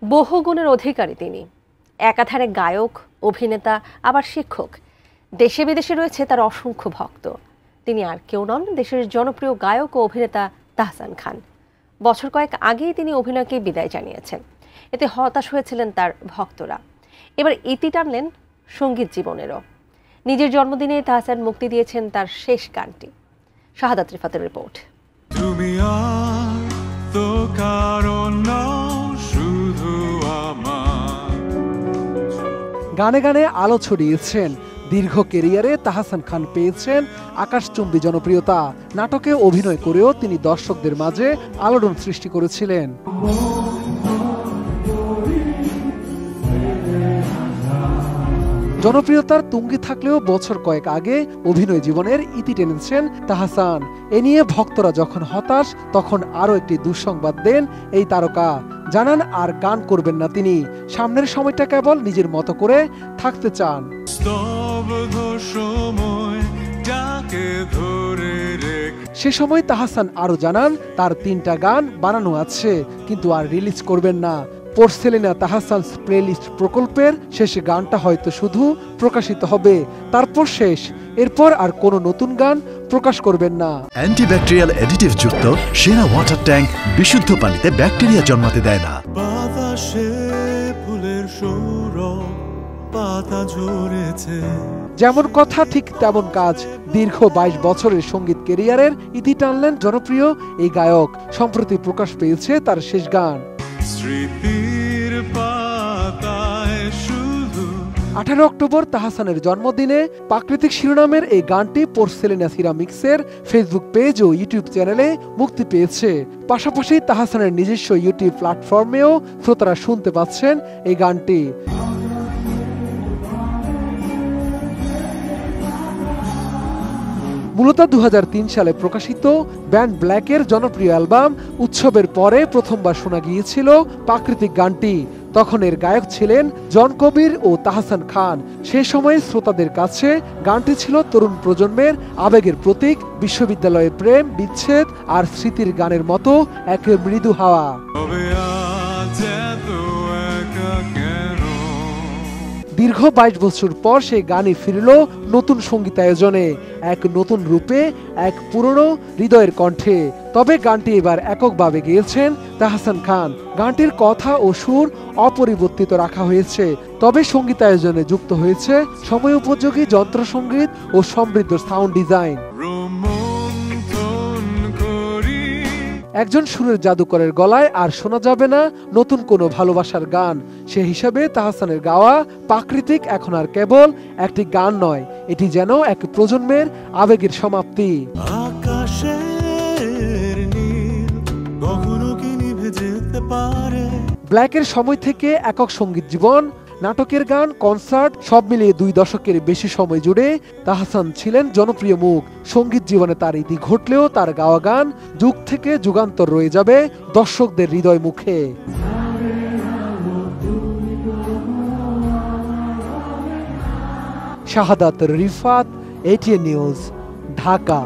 বহুগুণের অধিকারী তিনি। একাধারে গায়ক, অভিনেতা, আবার শিক্ষক। দেশে বিদেশে রয়েছে তার অসংখ্য ভক্ত। তিনি আর কেউ নন, দেশের জনপ্রিয় গায়ক ও অভিনেতা তাহসান খান। বছর কয়েক আগেই তিনি অভিনয়কে বিদায় জানিয়েছেন। এতে হতাশ হয়েছিলেন তার ভক্তরা। এবার ইতি টানলেন সঙ্গীত জীবনেরও। নিজের জন্মদিনে তাহসান মুক্তি দিয়েছেন তার শেষ গানটি। শাহাদাত রিফাতের রিপোর্ট। তুমি আর তো কারো নও, শুধু আমার। গানে গানে আলো ছড়িয়েছেন। দীর্ঘ ক্যারিয়ারে তাহসান খান পেয়েছেন আকাশচুম্বী জনপ্রিয়তা। নাটকে অভিনয় করেও তিনি দর্শকদের মাঝে আলোড়ন সৃষ্টি করেছিলেন। জনপ্রিয়তার তুঙ্গে থাকলেও বছর কয়েক আগে অভিনয় জীবনের ইতি টেনেছেন তাহসান। এ নিয়ে ভক্তরা যখন হতাশ, তখন আরও একটি দুঃসংবাদ দেন এই তারকা। জানান আর গান করবেন না তিনি। সামনের সময়টা কেবল নিজের মতো করে থাকতে চান। সে সময় তাহসান আরও জানান তার 3টা গান বানানো আছে, কিন্তু আর রিলিজ করবেন না। পোর্সেলিনা তাহসানস প্লেলিস্ট প্রকল্পের শেষে গানটা হয়তো শুধু প্রকাশিত হবে, তারপর শেষ। এরপর আর কোনো নতুন গান প্রকাশ করবেন না। অ্যান্টিব্যাকটেরিয়াল অ্যাডিটিভ যুক্ত সেরা ওয়াটার ট্যাঙ্ক বিশুদ্ধ পানিতে ব্যাকটেরিয়া জন্মাতে দেয় না। বাতাসে ফুলের সৌরভ, পাতা ঝরেছে। যেমন কথা ঠিক তেমন কাজ। দীর্ঘ 22 বছরের সঙ্গীত ক্যারিয়ারের ইতি টানলেন জনপ্রিয় এই গায়ক। সম্প্রতি প্রকাশ পেয়েছে তার শেষ গান। 18 অক্টোবর তাহসানের জন্মদিনে প্রাকৃতিক শিরোনামের এই গানটি পোর্সেলিনা সিরামিক্সের ফেসবুক পেজ ও ইউটিউব চ্যানেলে মুক্তি পেয়েছে। পাশাপাশি তাহসানের নিজস্ব ইউটিউব প্ল্যাটফর্মেও শ্রোতারা শুনতে পাচ্ছেন এই গানটি। মূলত 2003 সালে প্রকাশিত ব্যান্ড ব্ল্যাকের জনপ্রিয় অ্যালবাম উৎসবের পরে প্রথমবার শোনা গিয়েছিল প্রাকৃতিক গানটি। তখন এর গায়ক ছিলেন জন কবির ও তাহসান খান। সে সময় শ্রোতাদের কাছে গানটি ছিল তরুণ প্রজন্মের আবেগের প্রতীক। বিশ্ববিদ্যালয়ের প্রেম, বিচ্ছেদ আর স্মৃতির গানের মতো এক মৃদু হাওয়া। দীর্ঘ 22 বছর পর সেই গানই ফিরল নতুন সঙ্গীতায়োজনে, এক নতুন রূপে, এক পুরনো হৃদয়ের কণ্ঠে। তবে গানটি এবার এককভাবে গেয়েছেন তাহসান খান। গানটির কথা ও সুর অপরিবর্তিত রাখা হয়েছে, তবে সঙ্গীতায়োজনে যুক্ত হয়েছে সময়োপযোগী যন্ত্রসঙ্গীত ও সমৃদ্ধ সাউন্ড ডিজাইন। একজন সুরের জাদুকরের গলায় আর শোনা যাবে না নতুন কোনো ভালোবাসার গান। সে হিসাবে তাহসানের গাওয়া প্রাকৃতিক এখন আর কেবল একটি গান নয়, এটি যেন এক প্রজন্মের আবেগের সমাপ্তি। ব্ল্যাকের সময় থেকে একক সঙ্গীত জীবন, নাটকের গান, কনসার্ট সব মিলিয়ে 2 দশকের বেশি সময় জুড়ে তাহসান ছিলেন জনপ্রিয় মুখ। সঙ্গীত জীবনে তার ইতি ঘটলেও তার গাওয়া গান যুগ থেকে যুগান্তর রয়ে যাবে দর্শকদের হৃদয় মুখে। শাহাদাত রিফাত, ATN নিউজ, ঢাকা।